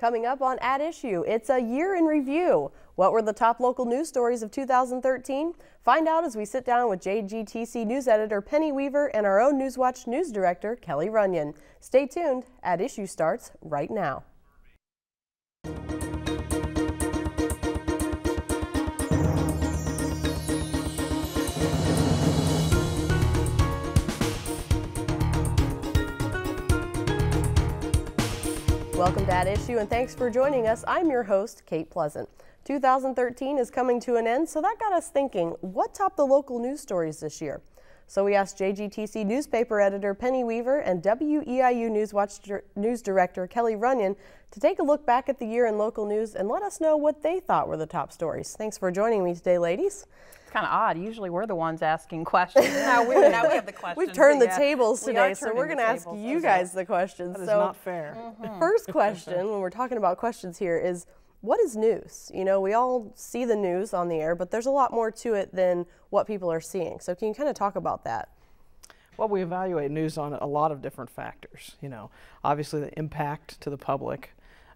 Coming up on At Issue, it's a year in review. What were the top local news stories of 2013? Find out as we sit down with JGTC news editor Penny Weaver and our own NewsWatch news director Kelly Runyon. Stay tuned. At Issue starts right now. Welcome to At Issue, and thanks for joining us. I'm your host, Kate Pleasant. 2013 is coming to an end, so that got us thinking, what topped the local news stories this year? So we asked JGTC newspaper editor Penny Weaver and WEIU NewsWatch news director Kelly Runyon to take a look back at the year in local news and let us know what they thought were the top stories. Thanks for joining me today, ladies. It's kind of odd. Usually we're the ones asking questions. now we have the questions. We've turned the tables today, so we're going to ask you guys the questions. That is not fair. The first question, when we're talking about questions here, is what is news? You know, we all see the news on the air, but there's a lot more to it than what people are seeing. So can you kind of talk about that? Well, we evaluate news on a lot of different factors. You know, obviously the impact to the public.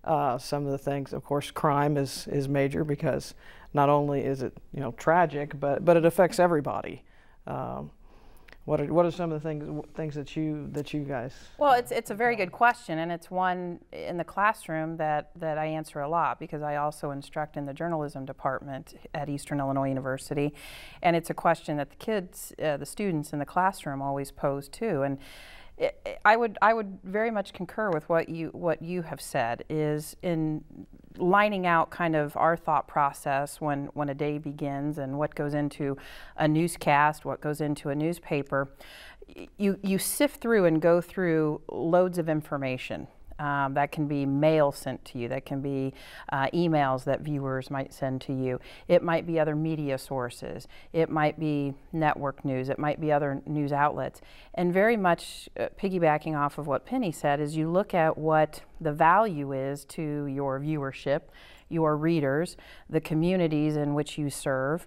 Some of the things, of course, crime is major because not only is it, you know, tragic, but it affects everybody. What are some of the things that you guys? Well, it's a very good question, and it's one in the classroom that I answer a lot because I also instruct in the journalism department at Eastern Illinois University, and it's a question that the kids, the students in the classroom always pose too. And I would very much concur with what you have said, is in lining out kind of our thought process when a day begins and what goes into a newscast, what goes into a newspaper. You sift through and go through loads of information. That can be mail sent to you, that can be emails that viewers might send to you. It might be other media sources, it might be network news, it might be other news outlets. And very much piggybacking off of what Penny said is you look at what the value is to your viewership, your readers, the communities in which you serve.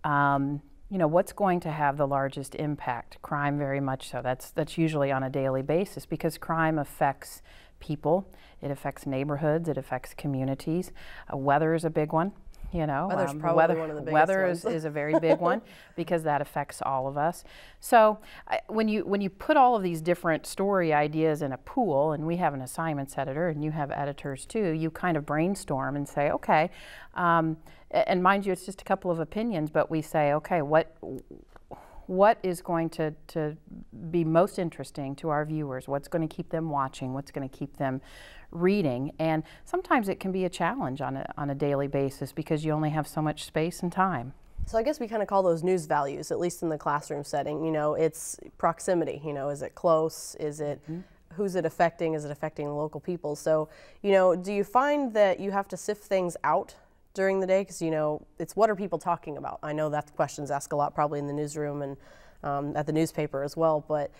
You know, what's going to have the largest impact? Crime, very much so. That's usually on a daily basis because crime affects people, it affects neighborhoods, it affects communities. Weather is a big one, you know. Weather's probably one of the biggest weather ones. is a very big one because that affects all of us. So when you put all of these different story ideas in a pool, and we have an assignments editor and you have editors too, you kind of brainstorm and say, okay, and mind you, it's just a couple of opinions, but we say, okay, what is going to be most interesting to our viewers? What's going to keep them watching? What's going to keep them reading? And sometimes it can be a challenge on a daily basis because you only have so much space and time. So I guess we kind of call those news values, at least in the classroom setting. You know, it's proximity. You know, is it close? Is it who's it affecting? Is it affecting the local people? So, you know, do you find that you have to sift things out during the day? Because, you know, it's what are people talking about? I know that question's asked a lot probably in the newsroom and at the newspaper as well, but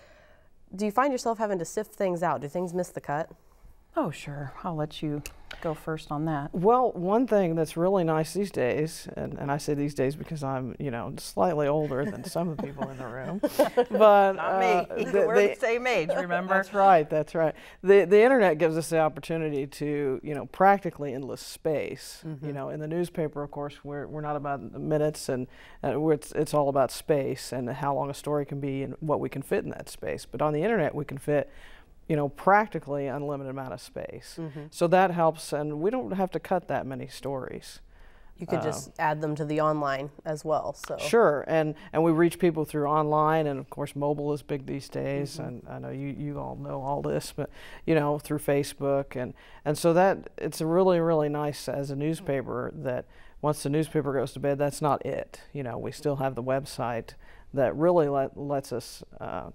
do you find yourself having to sift things out? Do things miss the cut? Oh, sure. I'll let you go first on that. Well, one thing that's really nice these days, and I say these days because I'm, you know, slightly older than some of the people in the room, but not me. We're the same age, remember? That's right. That's right. The internet gives us the opportunity to, you know, practically endless space. You know, in the newspaper, of course, we're not about minutes, and it's all about space and how long a story can be and what we can fit in that space. But on the internet, we can fit, you know, practically unlimited amount of space. So that helps, and we don't have to cut that many stories. You could just add them to the online as well. So sure, and we reach people through online, and of course mobile is big these days, and I know you all know all this, but you know, through Facebook, and so that it's really nice as a newspaper that once the newspaper goes to bed, that's not it. You know, we still have the website that really lets us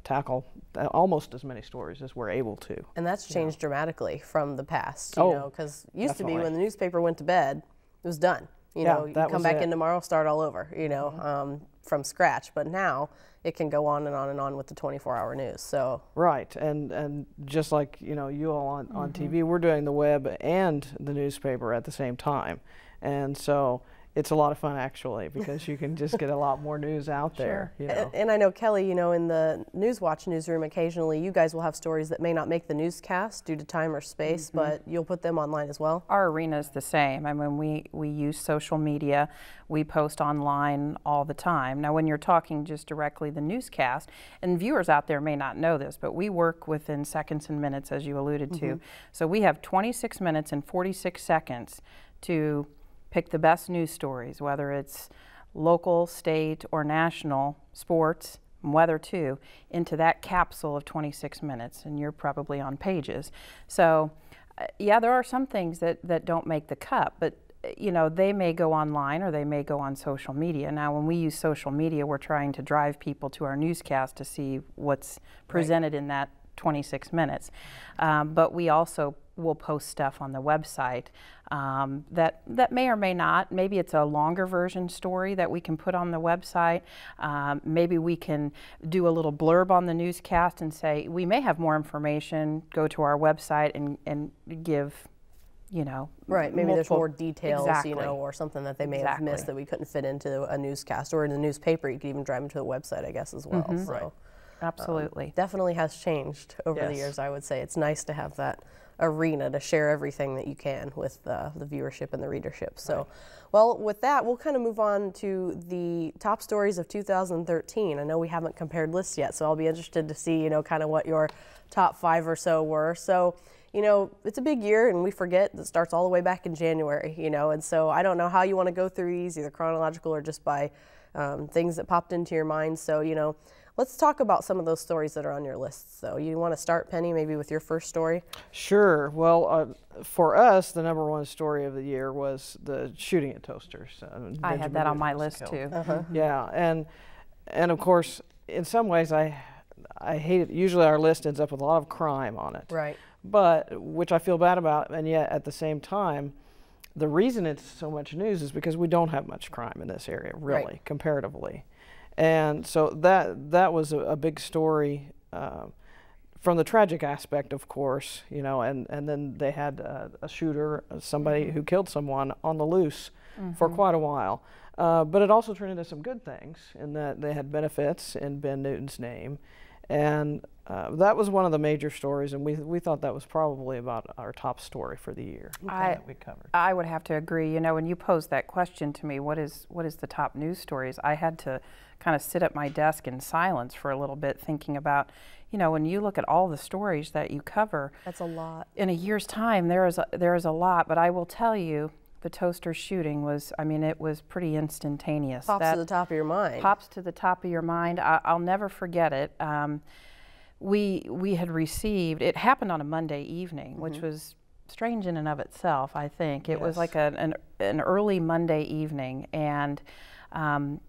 tackle almost as many stories as we're able to. And that's changed dramatically from the past, you know, because it used to be when the newspaper went to bed, it was done. You know, you come back in tomorrow, start all over, you know, from scratch. But now it can go on and on and on with the 24-hour news. So right, and just like, you know, you all on TV, we're doing the web and the newspaper at the same time. And so it's a lot of fun actually, because you can just get a lot more news out there. Sure. You know. And I know, Kelly, you know, in the NewsWatch newsroom, occasionally you guys will have stories that may not make the newscast due to time or space, but you'll put them online as well. Our arena is the same. I mean, we use social media. We post online all the time. Now, when you're talking just directly the newscast, and viewers out there may not know this, but we work within seconds and minutes, as you alluded to. So we have 26 minutes and 46 seconds to pick the best news stories, whether it's local, state, or national, sports, and weather too, into that capsule of 26 minutes, and you're probably on pages. So yeah, there are some things that don't make the cut, but you know, they may go online or they may go on social media. Now, when we use social media, we're trying to drive people to our newscast to see what's presented in that 26 minutes. But we also will post stuff on the website that may or may not. Maybe it's a longer version story that we can put on the website. Maybe we can do a little blurb on the newscast and say, we may have more information, go to our website and give, you know. Right, maybe there's more details, you know, or something that they may have missed that we couldn't fit into a newscast, or in the newspaper. You could even drive them to the website, I guess, as well. So, right. Absolutely. Definitely has changed over the years, I would say. It's nice to have that arena to share everything that you can with the viewership and the readership. So, well, with that, we'll kind of move on to the top stories of 2013. I know we haven't compared lists yet, so I'll be interested to see, you know, kind of what your top 5 or so were. So, you know, it's a big year, and we forget that it starts all the way back in January, you know, and so I don't know how you want to go through these, either chronological or just by things that popped into your mind. So, you know, let's talk about some of those stories that are on your list. So you want to start, Penny, maybe with your first story? Sure. Well, for us, the #1 story of the year was the shooting at Toasters. I had that on my list too. Yeah, and of course, in some ways, I hate it. Usually our list ends up with a lot of crime on it. Right. But, which I feel bad about, and yet at the same time, the reason it's so much news is because we don't have much crime in this area, really, comparatively. And so that was a big story from the tragic aspect, of course, you know, and then they had a shooter, somebody who killed someone on the loose for quite a while. But it also turned into some good things in that they had benefits in Ben Newton's name. And that was one of the major stories, and we thought that was probably about our top story for the year that we covered. I would have to agree. You know, when you posed that question to me, what is the top news stories, I had to kind of sit at my desk in silence for a little bit, thinking about, you know, when you look at all the stories that you cover, that's a lot. In a year's time, there is a lot. But I will tell you, the Toaster shooting was, I mean, it was pretty instantaneous. Pops to the top of your mind. Pops to the top of your mind. I'll never forget it. We had received, it happened on a Monday evening, which was strange in and of itself, I think. It was like an early Monday evening, and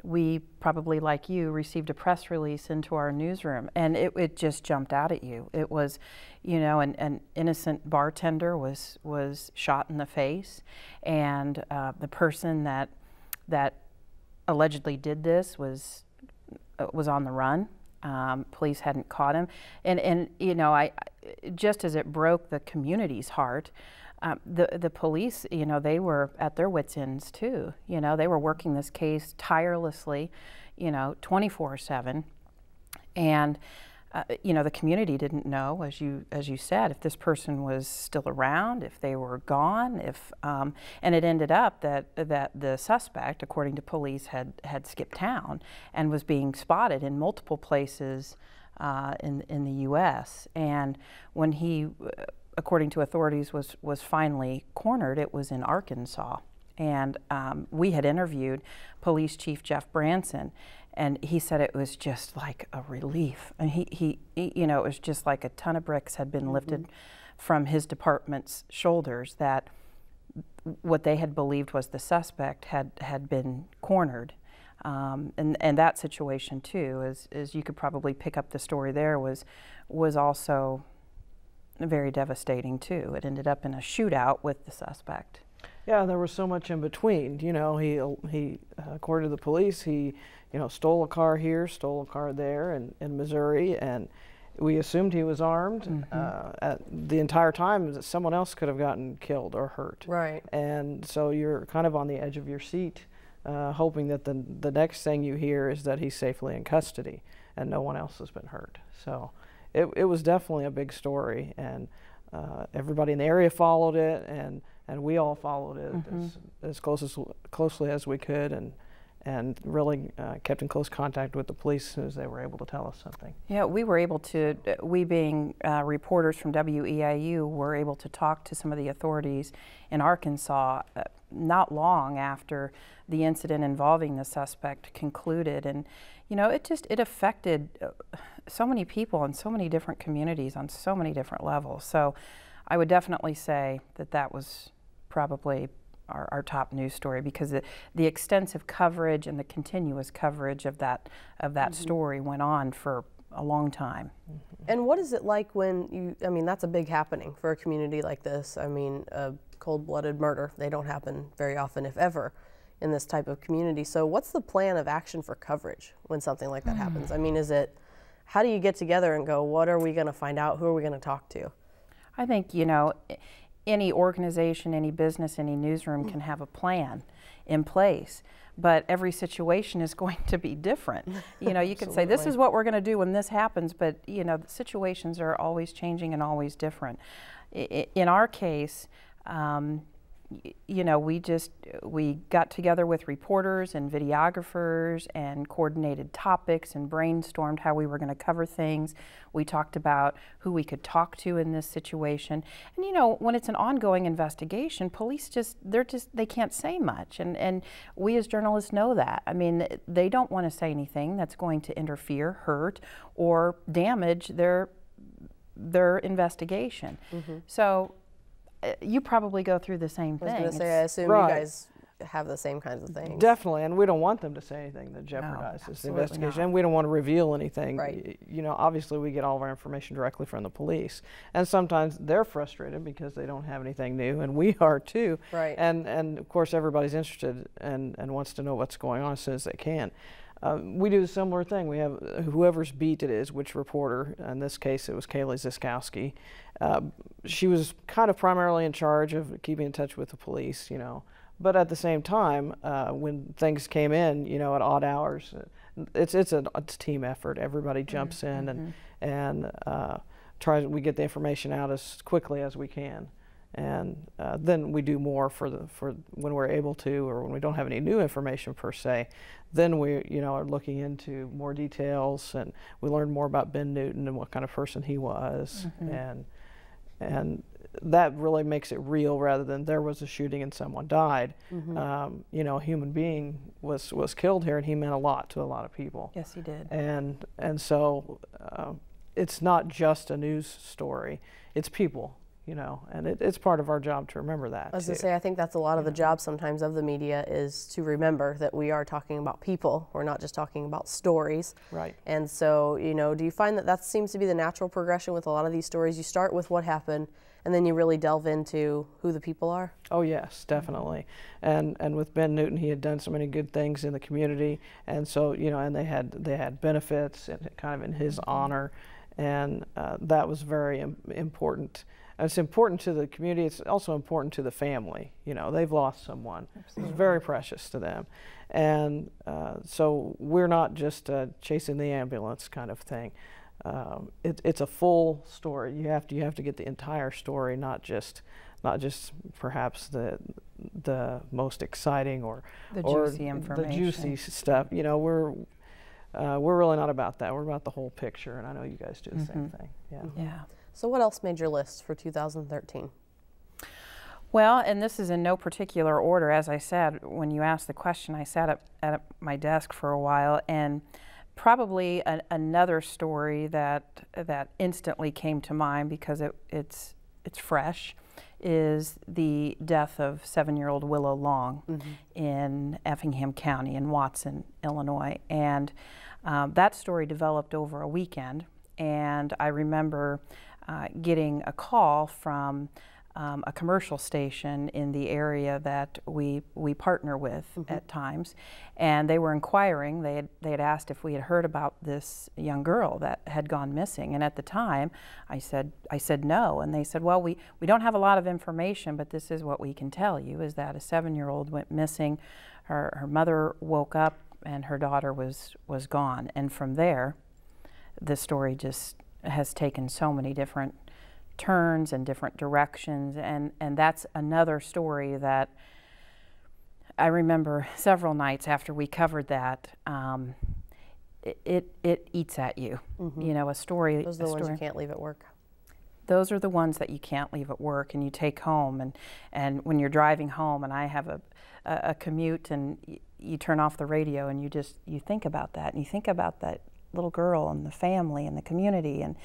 we probably, like you, received a press release into our newsroom, and it just jumped out at you. It was, you know, an innocent bartender was shot in the face, and the person that allegedly did this was on the run. Police hadn't caught him, and you know, just as it broke the community's heart, the police, you know, they were at their wits' ends too. You know, they were working this case tirelessly, you know, 24/7, and you know, the community didn't know, as you said, if this person was still around, if they were gone, and it ended up that the suspect, according to police, had skipped town and was being spotted in multiple places in the U.S. And when he, according to authorities, was finally cornered, it was in Arkansas. And we had interviewed Police Chief Jeff Branson, and he said it was just like a relief. And he you know, it was just like a ton of bricks had been lifted from his department's shoulders, that what they had believed was the suspect had been cornered. And that situation too, as you could probably pick up the story there, was also very devastating too. It ended up in a shootout with the suspect. Yeah, there was so much in between. You know, he according to the police, he, you know, stole a car here, stole a car there in Missouri, and we assumed he was armed. At the entire time, someone else could have gotten killed or hurt. Right. And so you're kind of on the edge of your seat hoping that the next thing you hear is that he's safely in custody and no one else has been hurt. So it was definitely a big story, and everybody in the area followed it, and we all followed it as closely as we could, and really kept in close contact with the police as soon as they were able to tell us something. Yeah, we were able to, we being reporters from WEIU, were able to talk to some of the authorities in Arkansas not long after the incident involving the suspect concluded. And, you know, it affected so many people in so many different communities on so many different levels. So I would definitely say that that was probably our top news story, because the extensive coverage and the continuous coverage of that story went on for a long time. And what is it like when I mean, that's a big happening for a community like this. I mean, a cold-blooded murder, they don't happen very often, if ever, in this type of community. So what's the plan of action for coverage when something like that happens? I mean, how do you get together and go, what are we going to find out? Who are we going to talk to? I think, you know, any organization, any business, any newsroom can have a plan in place, but every situation is going to be different. You know, you can say, this is what we're going to do when this happens, but, you know, the situations are always changing and always different. In our case, you know, we got together with reporters and videographers and coordinated topics and brainstormed how we were going to cover things. We talked about who we could talk to in this situation. And, you know, when it's an ongoing investigation, police they can't say much. And we as journalists know that. I mean, they don't want to say anything that's going to interfere, hurt, or damage their investigation. So you probably go through the same thing. I was going to say, I assume you guys have the same kinds of things. Definitely, and we don't want them to say anything that jeopardizes the investigation, and we don't want to reveal anything. Right. You know, obviously we get all of our information directly from the police, and sometimes they're frustrated because they don't have anything new, and we are too. Right. And of course everybody's interested and wants to know what's going on as soon as they can. We do a similar thing. We have whoever's beat it is, which reporter, in this case it was Kaylee Ziskowski. She was kind of primarily in charge of keeping in touch with the police, you know. But at the same time, when things came in, you know, at odd hours, it's a team effort. Everybody jumps in and we get the information out as quickly as we can. And then we do more for when we're able to, or when we don't have any new information per se. Then we, you know, are looking into more details, and we learn more about Ben Newton and what kind of person he was, and that really makes it real rather than there was a shooting and someone died. You know, a human being was killed here, and he meant a lot to a lot of people. Yes, he did. And so it's not just a news story; it's people. You know, and it's part of our job to remember that. I was going to say, I think that's a lot of the job sometimes of the media, is to remember that we are talking about people. We're not just talking about stories. Right. And so, you know, do you find that seems to be the natural progression with a lot of these stories? You start with what happened, and then you really delve into who the people are? Oh yes, definitely. And with Ben Newton, he had done so many good things in the community, and so, you know, and they had benefits and kind of in his honor, and that was very important. It's important to the community. It's also important to the family. You know, they've lost someone. It's very precious to them. And so we're not just chasing the ambulance kind of thing. It's a full story. You have to get the entire story, not just perhaps the most exciting or juicy information. The juicy stuff. You know, we're really not about that. We're about the whole picture, and I know you guys do the same thing. Yeah. So what else made your list for 2013? Well, and this is in no particular order. As I said, when you asked the question, I sat at my desk for a while, and probably another story that instantly came to mind, because it's fresh, is the death of 7-year-old Willow Long in Effingham County in Watson, Illinois. And that story developed over a weekend, and I remember getting a call from a commercial station in the area that we partner with at times, and they were inquiring. They had asked if we had heard about this young girl that had gone missing, and at the time I said no, and they said, well, we don't have a lot of information, but this is what we can tell you, is that a 7-year-old went missing. Her mother woke up and her daughter was gone, and from there the story just has taken so many different turns and different directions, and that's another story that I remember several nights after we covered that. It eats at you. You know, a story. Those are the ones you can't leave at work. Those are the ones that you can't leave at work and you take home, and when you're driving home, and I have a commute, and you turn off the radio and you think about that, and you think about that little girl and the family and the community. And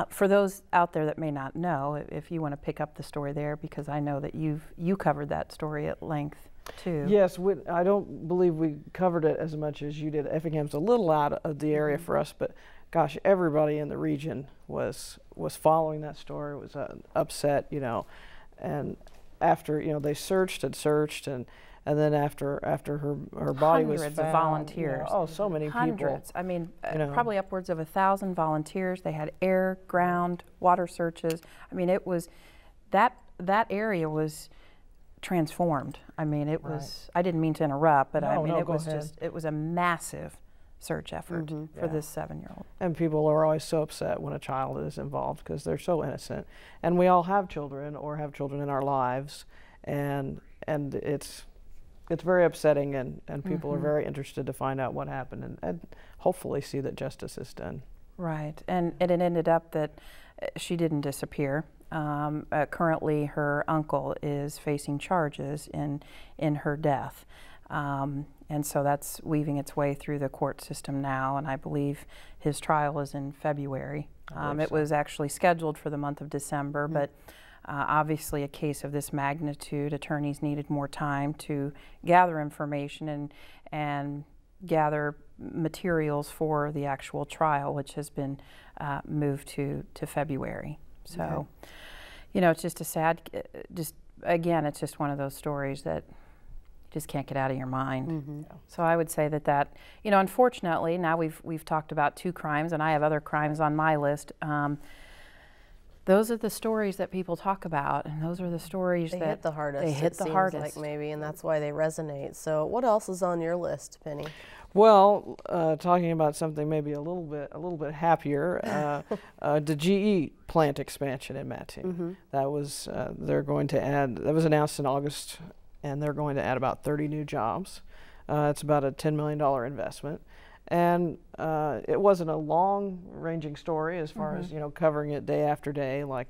for those out there that may not know, if you want to pick up the story there, because I know that you covered that story at length too. Yes, I don't believe we covered it as much as you did. Effingham's a little out of the area for us, but gosh, everybody in the region was following that story, was upset, you know. And after, you know, they searched and searched, and then after her body was found, hundreds of volunteers. You know, oh, so many Hundreds. people. I mean, you know, probably upwards of 1,000 volunteers. They had air, ground, water searches. I mean, it was that area was transformed. I mean, it was. I didn't mean to interrupt, but I mean, it was just. It was a massive search effort for this 7-year-old. And people are always so upset when a child is involved because they're so innocent. And we all have children or have children in our lives, and it's very upsetting, and people are very interested to find out what happened and hopefully see that justice is done. Right, and it ended up that she didn't disappear. Currently, her uncle is facing charges in her death. And so that's weaving its way through the court system now, and I believe his trial is in February. It was actually scheduled for the month of December, but obviously a case of this magnitude, attorneys needed more time to gather information and gather materials for the actual trial, which has been moved to February. So, you know, it's just a sad, again, it's just one of those stories that just can't get out of your mind. So I would say that, you know, unfortunately, now we've talked about 2 crimes, and I have other crimes on my list. Those are the stories that people talk about, and those are the stories that hit the hardest. They hit the hardest, like maybe, and that's why they resonate. So, what else is on your list, Penny? Well, talking about something maybe a little bit happier, the GE plant expansion in Mattoon. That was they're going to add. That was announced in August, and they're going to add about 30 new jobs. It's about a $10 million investment. And it wasn't a long-ranging story as far as, you know, covering it day after day like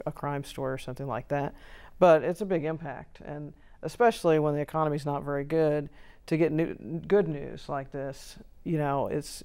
a crime story or something like that. But it's a big impact, and especially when the economy's not very good, to get good news like this, you know, it's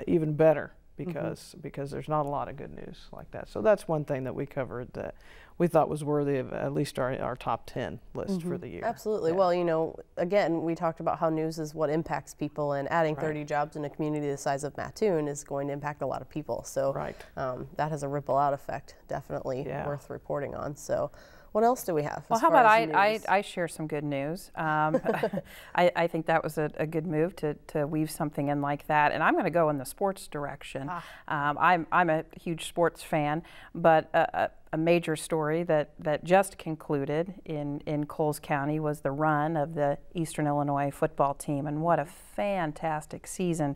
even better because there's not a lot of good news like that. So that's one thing that we covered that we thought was worthy of at least our top 10 list for the year. Absolutely. Yeah. Well, you know, again, we talked about how news is what impacts people, and adding 30 jobs in a community the size of Mattoon is going to impact a lot of people. So that has a ripple out effect, definitely worth reporting on. So what else do we have? Well, how about I share some good news? I think that was a good move to weave something in like that, and I'm going to go in the sports direction. I'm a huge sports fan, but a major story that just concluded in Coles County was the run of the Eastern Illinois football team, and what a fantastic season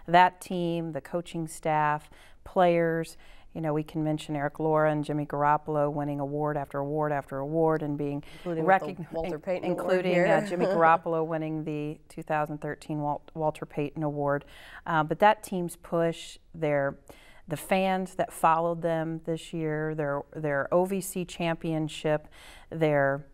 that team, the coaching staff, players. You know, we can mention Eric Laura and Jimmy Garoppolo winning award after award after award and being recognized, including Jimmy Garoppolo winning the 2013 Walter Payton Award. But that team's push, the fans that followed them this year, their OVC championship, their,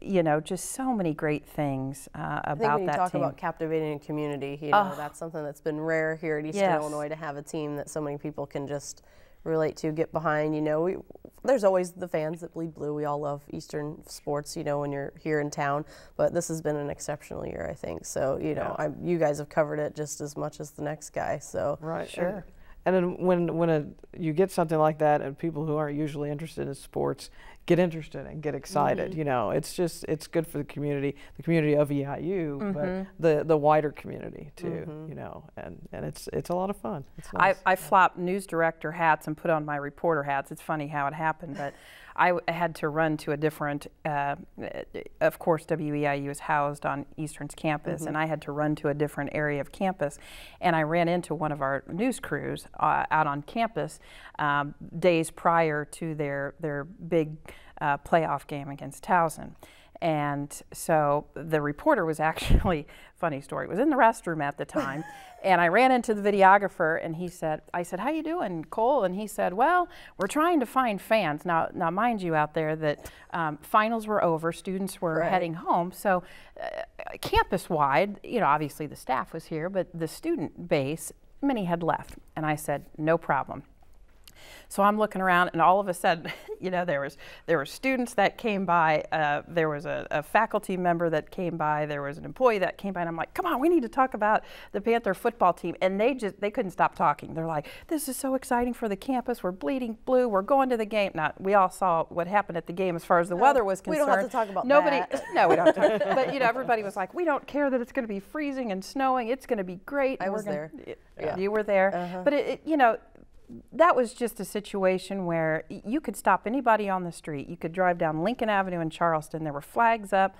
you know, just so many great things about that team. I think when you talk about captivating a community, you know, that's something that's been rare here at Eastern Illinois, to have a team that so many people can just relate to, get behind. You know, there's always the fans that bleed blue. We all love Eastern sports, you know, when you're here in town, but this has been an exceptional year, I think. So, you know, you guys have covered it just as much as the next guy. So, sure. And then when you get something like that, and people who aren't usually interested in sports get interested and get excited. You know, it's good for the community of EIU, but the wider community too. You know, and it's a lot of fun. It's nice. I flopped news director hats and put on my reporter hats. It's funny how it happened, but I had to run to a different, of course, WEIU is housed on Eastern's campus, and I had to run to a different area of campus, and I ran into one of our news crews out on campus days prior to their big playoff game against Towson. And so the reporter was actually, funny story, was in the restroom at the time, and I ran into the videographer, and I said, how you doing, Cole? And he said, well, we're trying to find fans. Now mind you out there that finals were over, students were heading home, so campus-wide, you know, obviously the staff was here, but the student base, many had left. And I said, no problem. So I'm looking around, and all of a sudden, you know, there were students that came by, there was a faculty member that came by, there was an employee that came by, and I'm like, come on, we need to talk about the Panther football team. And they couldn't stop talking. They're like, this is so exciting for the campus, we're bleeding blue, we're going to the game. Now, we all saw what happened at the game as far as the weather was concerned. We don't have to talk about that. No, we don't talk. But, you know, everybody was like, we don't care that it's going to be freezing and snowing, it's going to be great. I was there. Yeah. You were there. But, you know, that was just a situation where you could stop anybody on the street. You could drive down Lincoln Avenue in Charleston. There were flags up.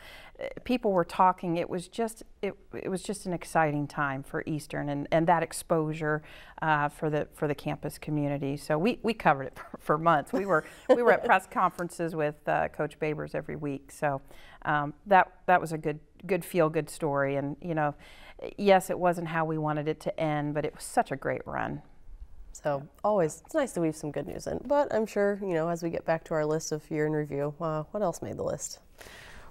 People were talking. It was just an exciting time for Eastern and that exposure for the campus community. So we covered it for months. We were at press conferences with Coach Babers every week. So that was a good feel-good story. And you know, yes, it wasn't how we wanted it to end, but it was such a great run. So always, it's nice to weave some good news in. But I'm sure, you know, as we get back to our list of year in review, what else made the list?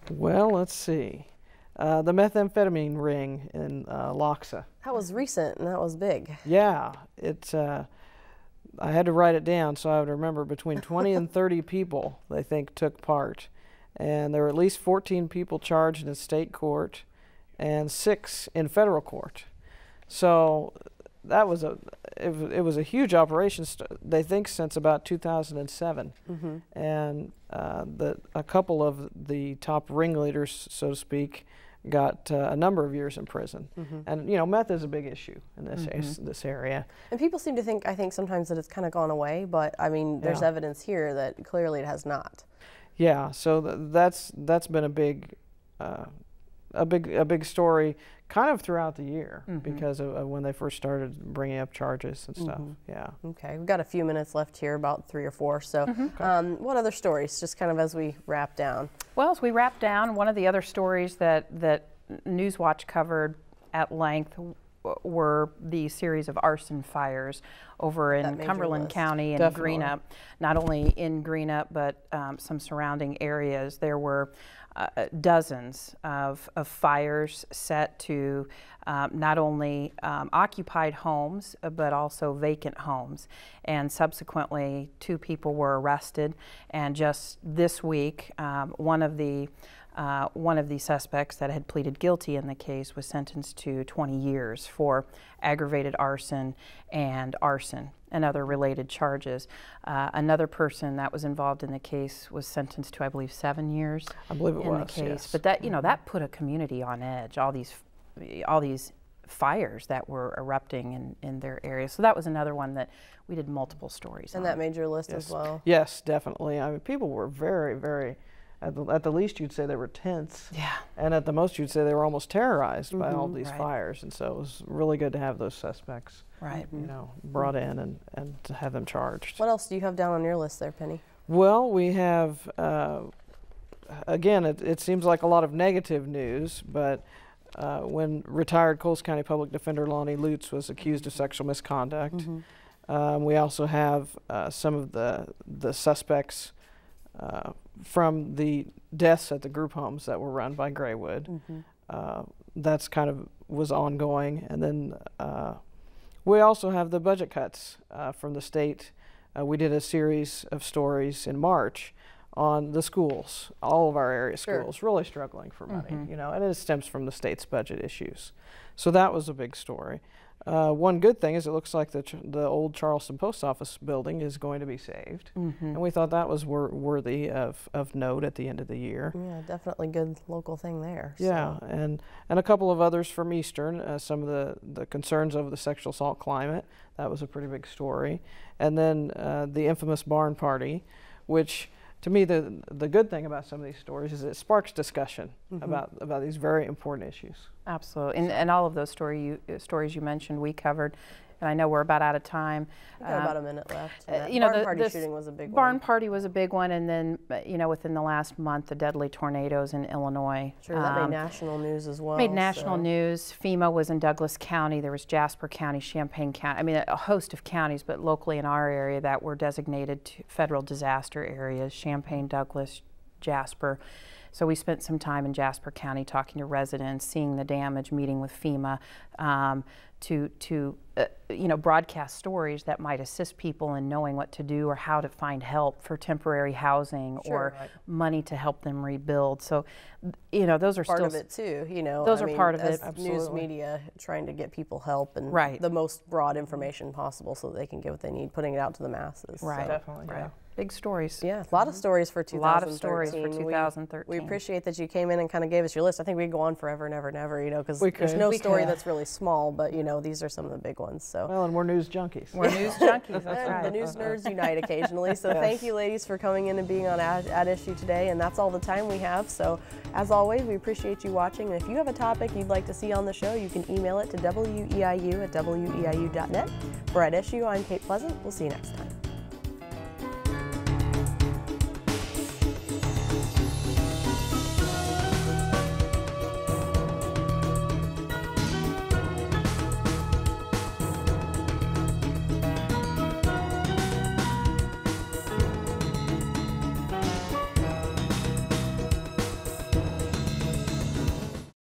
Well, let's see. The methamphetamine ring in Loxa. That was recent, and that was big. Yeah, I had to write it down so I would remember. Between 20 and 30 people, they think, took part. And there were at least 14 people charged in state court and 6 in federal court. So that was it was a huge operation. They think since about 2007, and a couple of the top ringleaders, so to speak, got a number of years in prison. And you know, meth is a big issue in this area. And people seem to think, I think sometimes that it's kind of gone away, but I mean, there's evidence here that clearly it has not. Yeah, so that's been a big story kind of throughout the year because of when they first started bringing up charges and stuff. Yeah. Okay, we've got a few minutes left here, about 3 or 4. So what other stories, just kind of as we wrap down? Well, as we wrap down, one of the other stories that NewsWatch covered at length were the series of arson fires over in Cumberland County and Greenup. Not only in Greenup, but some surrounding areas. There were dozens of fires set to not only occupied homes, but also vacant homes. And subsequently, 2 people were arrested. And just this week, one of the suspects that had pleaded guilty in the case was sentenced to 20 years for aggravated arson and other related charges. Another person that was involved in the case was sentenced to, I believe, 7 years. I believe it was, in the case. Yes. But that, you know, that put a community on edge. All these fires that were erupting in their area. So that was another one that we did multiple stories on. And that made your list as well? Yes, definitely. I mean, people were very, very, at the least you'd say they were tense. Yeah. And at the most you'd say they were almost terrorized by all these fires. And so it was really good to have those suspects, you know, brought in and to have them charged. What else do you have down on your list there, Penny? Well, we have, again, it seems like a lot of negative news, but when retired Coles County Public Defender Lonnie Lutz was accused of sexual misconduct, we also have some of the suspects from the deaths at the group homes that were run by Graywood. That's kind of was ongoing. And then we also have the budget cuts from the state. We did a series of stories in March on the schools, all of our area Sure. schools, really struggling for money, you know, and it stems from the state's budget issues. So that was a big story. One good thing is it looks like the old Charleston Post Office building is going to be saved, and we thought that was worthy of note at the end of the year. Yeah, definitely good local thing there. Yeah, So. and a couple of others from Eastern, some of the concerns over the sexual assault climate, that was a pretty big story. And then the infamous barn party, which to me the good thing about some of these stories is it sparks discussion about these very important issues. Absolutely, and all of those stories you mentioned we covered, and I know we're about out of time. We've got about a minute left. You know, barn party shooting was a big one. Barn party was a big one, and then you know, within the last month, the deadly tornadoes in Illinois. Sure, that made national news as well. Made national news. FEMA was in Douglas County. There was Jasper County, Champaign County. I mean, a host of counties, but locally in our area that were designated to federal disaster areas: Champaign, Douglas, Jasper. So we spent some time in Jasper County talking to residents, seeing the damage, meeting with FEMA to you know, broadcast stories that might assist people in knowing what to do or how to find help for temporary housing or money to help them rebuild. So, you know, those are part still of it too. You know, those are part of as it. News media trying to get people help and the most broad information possible so that they can get what they need, putting it out to the masses. Right, So. Definitely, right. yeah. Big stories. Yeah, a lot of stories for 2013. A lot of stories for 2013. We appreciate that you came in and kind of gave us your list. I think we could go on forever and ever and ever, you know, because there's no story that's really small, but, you know, these are some of the big ones. So. Well, and we're news junkies. We're news junkies, that's right. The news nerds unite occasionally. So thank you, ladies, for coming in and being on At Issue today. And that's all the time we have. So as always, we appreciate you watching. And if you have a topic you'd like to see on the show, you can email it to weiu@weiu.net. For At Issue, I'm Kate Pleasant. We'll see you next time.